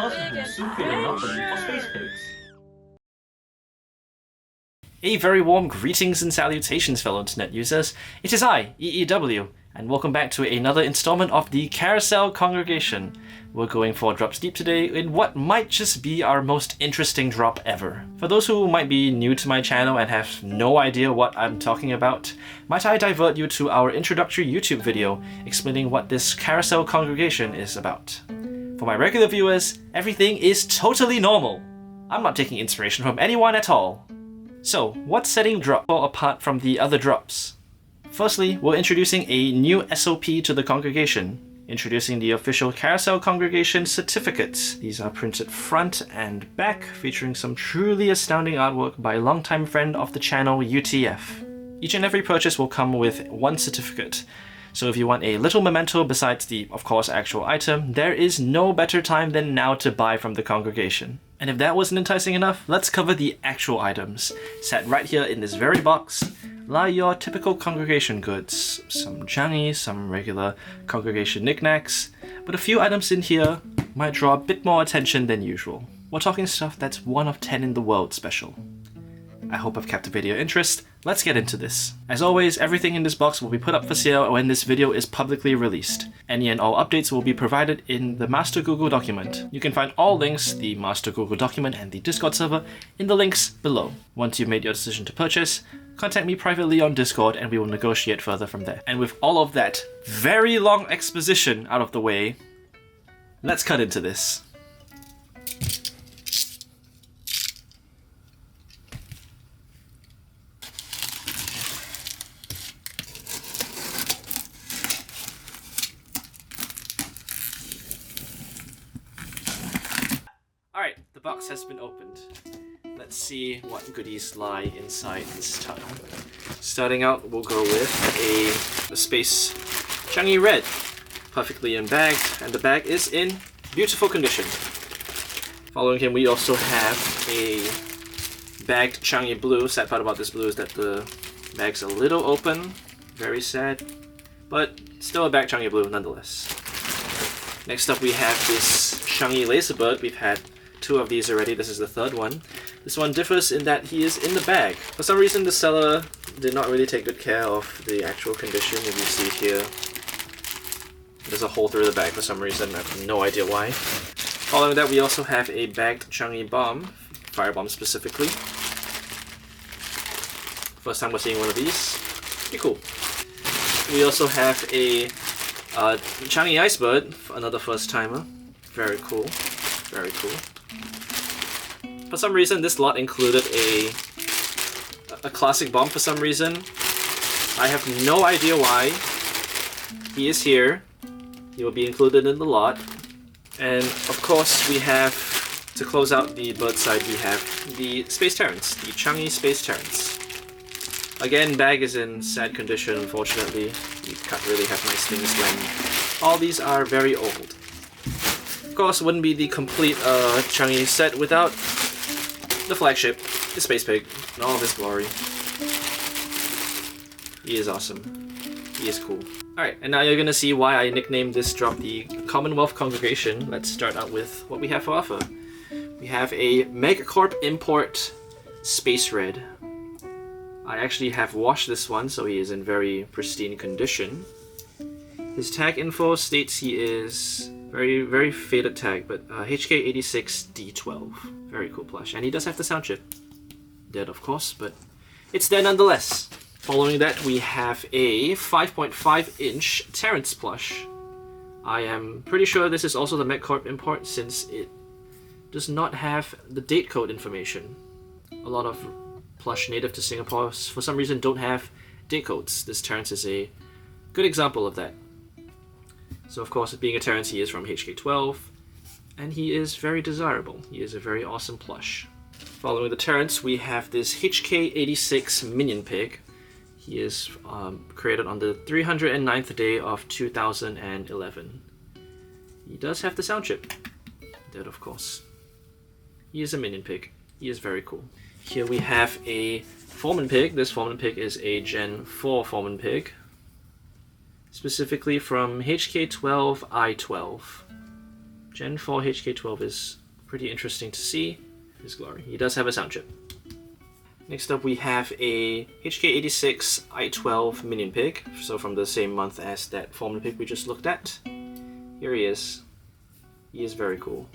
perfectly suited anatomy for space pigs. A very warm greetings and salutations, fellow internet users. It is I, EEW, and welcome back to another installment of the Carousel Congregation. We're going for drops deep today in what might just be our most interesting drop ever. For those who might be new to my channel and have no idea what I'm talking about, might I divert you to our introductory YouTube video explaining what this Carousel Congregation is about. For my regular viewers, everything is totally normal. I'm not taking inspiration from anyone at all. So, what's setting drop apart from the other drops? Firstly, we're introducing a new SOP to the congregation, introducing the official Carousel Congregation certificates. These are printed front and back, featuring some truly astounding artwork by longtime friend of the channel, UTF. Each and every purchase will come with one certificate, so if you want a little memento besides the, of course, actual item, there is no better time than now to buy from the congregation. And if that wasn't enticing enough, let's cover the actual items. Sat right here in this very box lie your typical congregation goods. Some Changi, some regular congregation knickknacks, but a few items in here might draw a bit more attention than usual. We're talking stuff that's 1 of 10 in the world special. I hope I've captivated your interest. Let's get into this. As always, everything in this box will be put up for sale when this video is publicly released. Any and all updates will be provided in the Master Google document. You can find all links, the Master Google document and the Discord server, in the links below. Once you've made your decision to purchase, contact me privately on Discord and we will negotiate further from there. And with all of that very long exposition out of the way, let's cut into this. Alright, the box has been opened. Let's see what goodies lie inside this tub. Starting out, we'll go with a Space Changi Red, perfectly embagged, and the bag is in beautiful condition. Following him, we also have a bagged Changi Blue. Sad part about this blue is that the bag's a little open, very sad, but still a bagged Changi Blue nonetheless. Next up, we have this Changi Laserbird. We've had 2 of these already. This is the 3rd one. This one differs in that he is in the bag. For some reason, the seller did not really take good care of the actual condition. If you see here, there's a hole through the bag for some reason. I have no idea why. Following that, we also have a bagged Changi Bomb, Firebomb specifically. First time we're seeing one of these. Pretty cool. We also have a Changi Icebird, another first timer. Very cool. Very cool. For some reason, this lot included a classic bomb for some reason. I have no idea why. He is here. He will be included in the lot. And of course, we have, to close out the bird side, we have the Space Terrans, the Changi Space Terrans. Again, bag is in sad condition, unfortunately. You can't really have nice things when all these are very old. Of course, wouldn't be the complete Changi set without the flagship, the Space Pig, in all of his glory. He is awesome. He is cool. Alright, and now you're gonna see why I nicknamed this drop the Commonwealth Congregation. Let's start out with what we have for offer. We have a Megacorp Import Space Red. I actually have washed this one, so he is in very pristine condition. His tag info states he is very faded tag, but HK86D12. Very cool plush. And he does have the sound chip. Dead, of course, but it's there nonetheless. Following that, we have a 5.5-inch Terrance plush. I am pretty sure this is also the MechCorp import since it does not have the date code information. A lot of plush native to Singapore, for some reason, don't have date codes. This Terrance is a good example of that. So of course, being a Terrance, he is from HK12, and he is very desirable. He is a very awesome plush. Following the Terrance, we have this HK86 Minion Pig. He is created on the 309th day of 2011. He does have the sound chip. Dead, of course. He is a Minion Pig. He is very cool. Here we have a Foreman Pig. This Foreman Pig is a Gen 4 Foreman Pig. Specifically from HK12I12. Gen 4 HK12 is pretty interesting to see. His glory. He does have a sound chip. Next up we have a HK86 I-12 Minion Pig, so from the same month as that Formula Pig we just looked at. Here he is. He is very cool.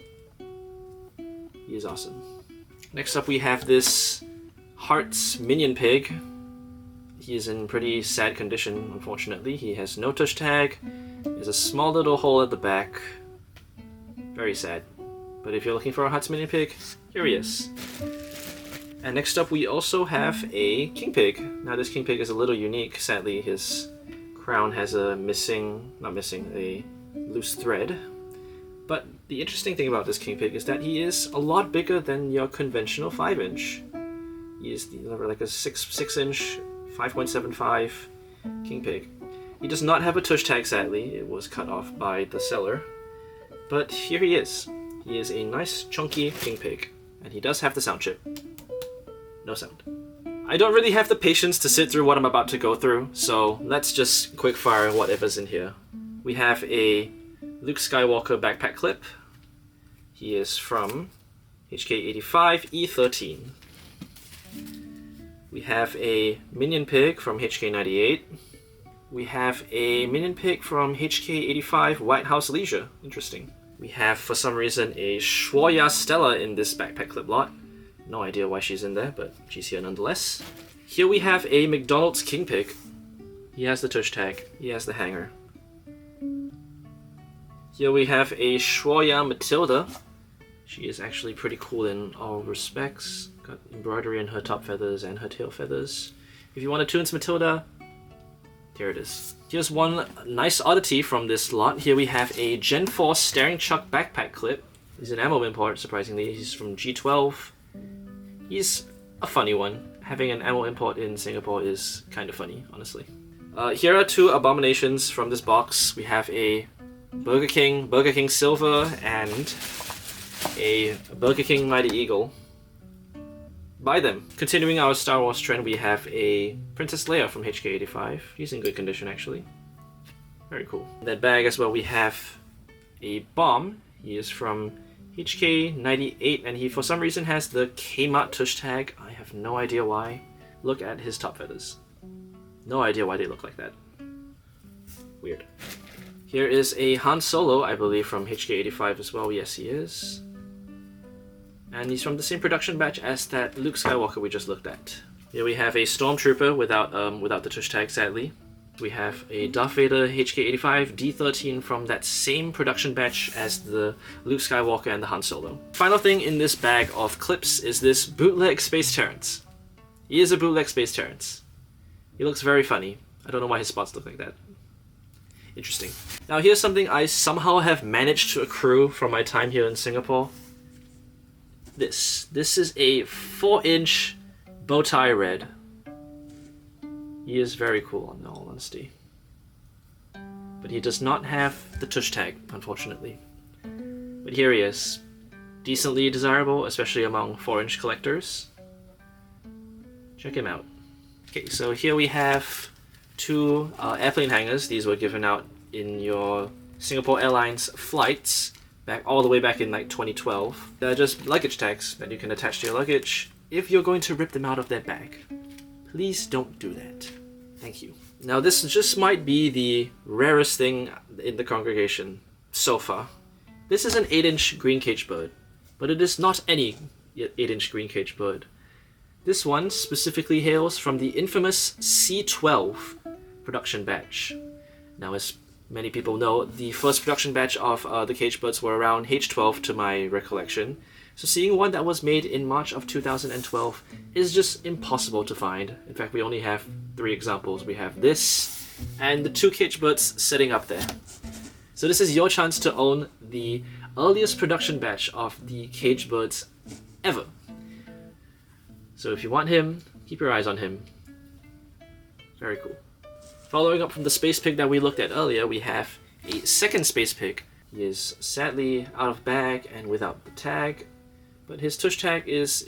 He is awesome. Next up we have this Hearts Minion Pig. He is in pretty sad condition, unfortunately. He has no tush tag. There's a small little hole at the back. Very sad. But if you're looking for a Hearts Minion Pig, here he is. And next up we also have a King Pig. Now this King Pig is a little unique. Sadly, his crown has a a loose thread. But the interesting thing about this King Pig is that he is a lot bigger than your conventional 5-inch. He is like a 6-inch, 5.75 King Pig. He does not have a tush tag, sadly. It was cut off by the seller. But here he is. He is a nice chunky King Pig. And he does have the sound chip. No sound. I don't really have the patience to sit through what I'm about to go through, so let's just quickfire whatever's in here. We have a Luke Skywalker backpack clip. He is from HK85 E13. We have a Minion Pig from HK98. We have a Minion Pig from HK85 White House Leisure. Interesting. We have, for some reason, a Schwoya Stella in this backpack clip lot. No idea why she's in there, but she's here nonetheless. Here we have a McDonald's King Pig. He has the tush tag. He has the hanger. Here we have a Schwoya Matilda. She is actually pretty cool in all respects. Got embroidery in her top feathers and her tail feathers. If you want to Toons Matilda, here it is. Here's one nice oddity from this lot. Here we have a Gen 4 Staring Chuck backpack clip. He's an ammo import, surprisingly. He's from G12. He's a funny one. Having an ammo import in Singapore is kind of funny, honestly. Here are two abominations from this box. We have a Burger King Silver, and a Burger King Mighty Eagle. Buy them. Continuing our Star Wars trend, we have a Princess Leia from HK85. She's in good condition, actually. Very cool. In that bag as well, we have a bomb. He is from HK98, and he for some reason has the Kmart tush tag. I have no idea why. Look at his top feathers. No idea why they look like that. Weird. Here is a Han Solo, I believe, from HK85 as well. Yes, he is. And he's from the same production batch as that Luke Skywalker we just looked at. Here we have a Stormtrooper without the tush tag, sadly. We have a Darth Vader HK85 D13 from that same production batch as the Luke Skywalker and the Han Solo. Final thing in this bag of clips is this bootleg Space Terrence. He is a bootleg Space Terrence. He looks very funny. I don't know why his spots look like that. Interesting. Now here's something I somehow have managed to accrue from my time here in Singapore. This is a 4-inch bowtie red. He is very cool, in all honesty. But he does not have the tush tag, unfortunately. But here he is. Decently desirable, especially among 4-inch collectors. Check him out. Okay, so here we have two airplane hangers. These were given out in your Singapore Airlines flights all the way back in like 2012. They're just luggage tags that you can attach to your luggage. If you're going to rip them out of their bag, please don't do that. Thank you. Now this just might be the rarest thing in the congregation so far. This is an 8-inch green cage bird, but it is not any 8-inch green cage bird. This one specifically hails from the infamous C12 production batch. Now, as many people know, the first production batch of the cage birds were around H12 to my recollection. So seeing one that was made in March of 2012 is just impossible to find. In fact, we only have 3 examples. We have this and the 2 cage birds sitting up there. So this is your chance to own the earliest production batch of the cage birds ever. So if you want him, keep your eyes on him. Very cool. Following up from the Space Pig that we looked at earlier, we have a second Space Pig. He is sadly out of bag and without the tag, but his tush tag is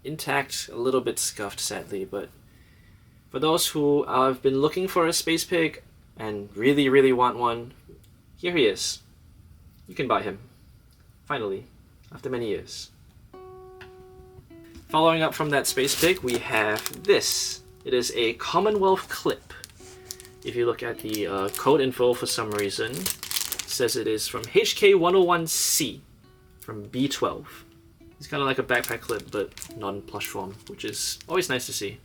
intact, a little bit scuffed sadly, but for those who have been looking for a Space Pig and really want one, here he is. You can buy him. Finally, after many years. Following up from that space pig, we have this. It is a Commonwealth clip. If you look at the code info, for some reason, it says it is from HK101C, from B12. It's kind of like a backpack clip, but not in plush form, which is always nice to see.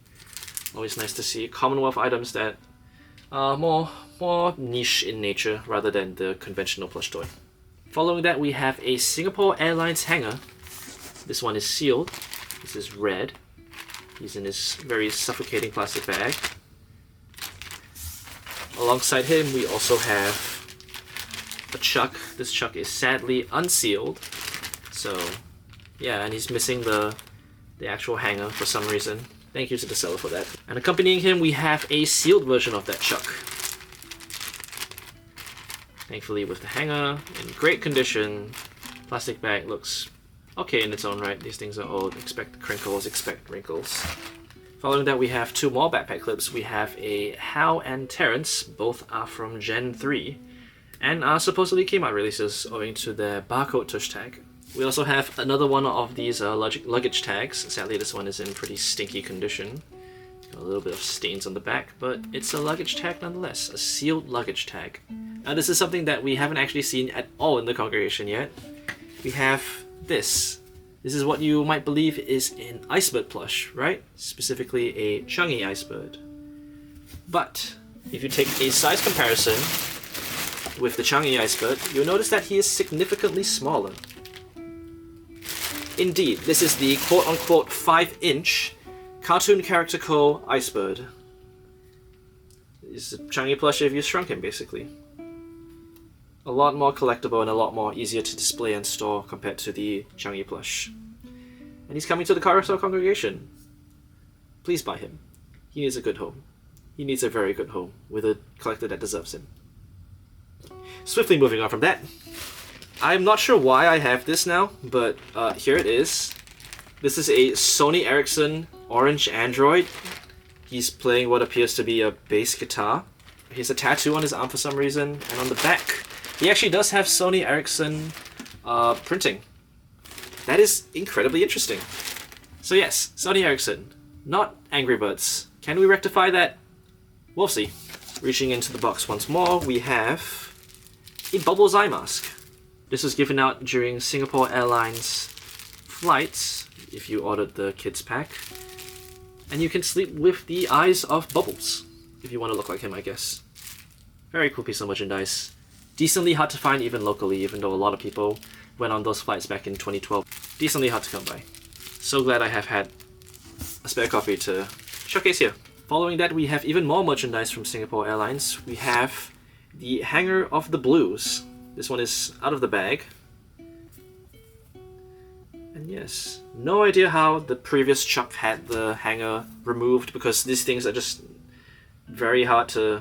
Always nice to see Commonwealth items that are more niche in nature rather than the conventional plush toy. Following that, we have a Singapore Airlines hanger. This one is sealed. This is red. He's in this very suffocating plastic bag. Alongside him, we also have a chuck. This chuck is sadly unsealed. So, yeah, and he's missing the actual hanger for some reason. Thank you to the seller for that. And accompanying him, we have a sealed version of that chuck. Thankfully, with the hanger in great condition. Plastic bag looks okay in its own right. These things are old. Expect crinkles, expect wrinkles. Following that, we have two more backpack clips. We have a Hal and Terrence. Both are from Gen 3 and are supposedly came-out releases owing to their barcode tush tag. We also have another one of these luggage tags. Sadly, this one is in pretty stinky condition. Got a little bit of stains on the back, but it's a luggage tag nonetheless. A sealed luggage tag. Now, this is something that we haven't actually seen at all in the Congregation yet. We have this. This is what you might believe is an Icebird plush, right? Specifically a Changi Icebird. But if you take a size comparison with the Changi Icebird, you'll notice that he is significantly smaller. Indeed, this is the quote-unquote 5-inch Cartoon Character Co. Icebird. It's a Changi plush if you shrunk him, basically. A lot more collectible and a lot more easier to display and store compared to the Changi plush. And he's coming to the Carousel Congregation. Please buy him. He needs a good home. He needs a very good home with a collector that deserves him. Swiftly moving on from that. I'm not sure why I have this now, but here it is. This is a Sony Ericsson orange Android. He's playing what appears to be a bass guitar. He has a tattoo on his arm for some reason, and on the back, he actually does have Sony Ericsson printing. That is incredibly interesting. So yes, Sony Ericsson, not Angry Birds. Can we rectify that? We'll see. Reaching into the box once more, we have a Bubbles eye mask. This was given out during Singapore Airlines flights, if you ordered the kids pack. And you can sleep with the eyes of Bubbles, if you want to look like him, I guess. Very cool piece of merchandise. Decently hard to find even locally, even though a lot of people went on those flights back in 2012. Decently hard to come by. So glad I have had a spare copy to showcase here. Following that, we have even more merchandise from Singapore Airlines. We have the Hanger of the Blues. This one is out of the bag. And yes, no idea how the previous Chuck had the hanger removed, because these things are just very hard to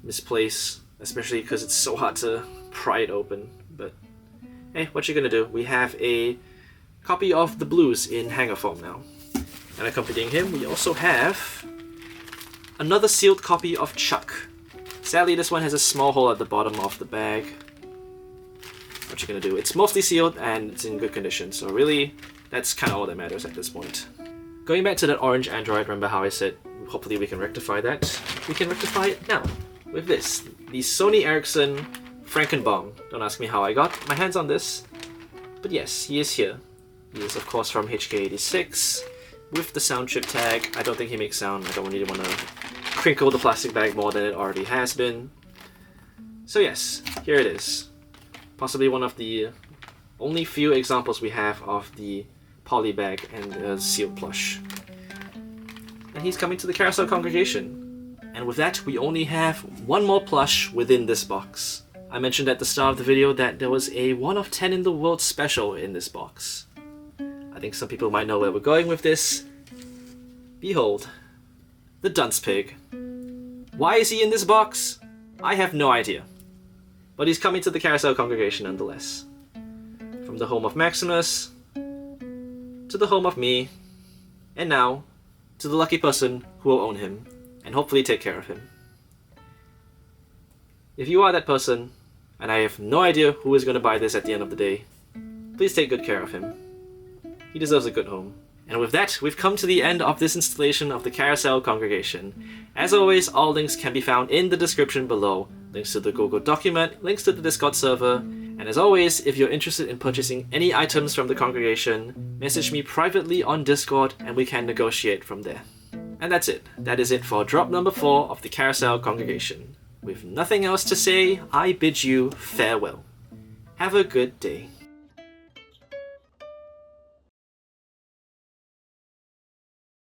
misplace, especially because it's so hard to pry it open. But hey, what you gonna do? We have a copy of the Blues in hanger form now. And accompanying him, we also have another sealed copy of Chuck. Sadly, this one has a small hole at the bottom of the bag. What you gonna do? It's mostly sealed and it's in good condition, so really, that's kind of all that matters at this point. Going back to that orange Android, remember how I said hopefully we can rectify that? We can rectify it now with this, the Sony Ericsson Frankenbaum. Don't ask me how I got my hands on this, but yes, he is here. He is of course from HK86 with the sound chip tag. I don't think he makes sound. I don't really want to crinkle the plastic bag more than it already has been. So yes, here it is. Possibly one of the only few examples we have of the poly bag and the sealed plush. And he's coming to the Carousel Congregation. And with that, we only have one more plush within this box. I mentioned at the start of the video that there was a 1 of 10 in the world special in this box. I think some people might know where we're going with this. Behold, the Dunce Pig. Why is he in this box? I have no idea. But he's coming to the Carousel Congregation nonetheless. From the home of Maximus, to the home of me, and now, to the lucky person who will own him, and hopefully take care of him. If you are that person, and I have no idea who is going to buy this at the end of the day, please take good care of him. He deserves a good home. And with that, we've come to the end of this installation of the Carousel Congregation. As always, all links can be found in the description below. Links to the Google document, links to the Discord server, and as always, if you're interested in purchasing any items from the Congregation, message me privately on Discord and we can negotiate from there. And that's it. That is it for drop number 4 of the Carousel Congregation. With nothing else to say, I bid you farewell. Have a good day.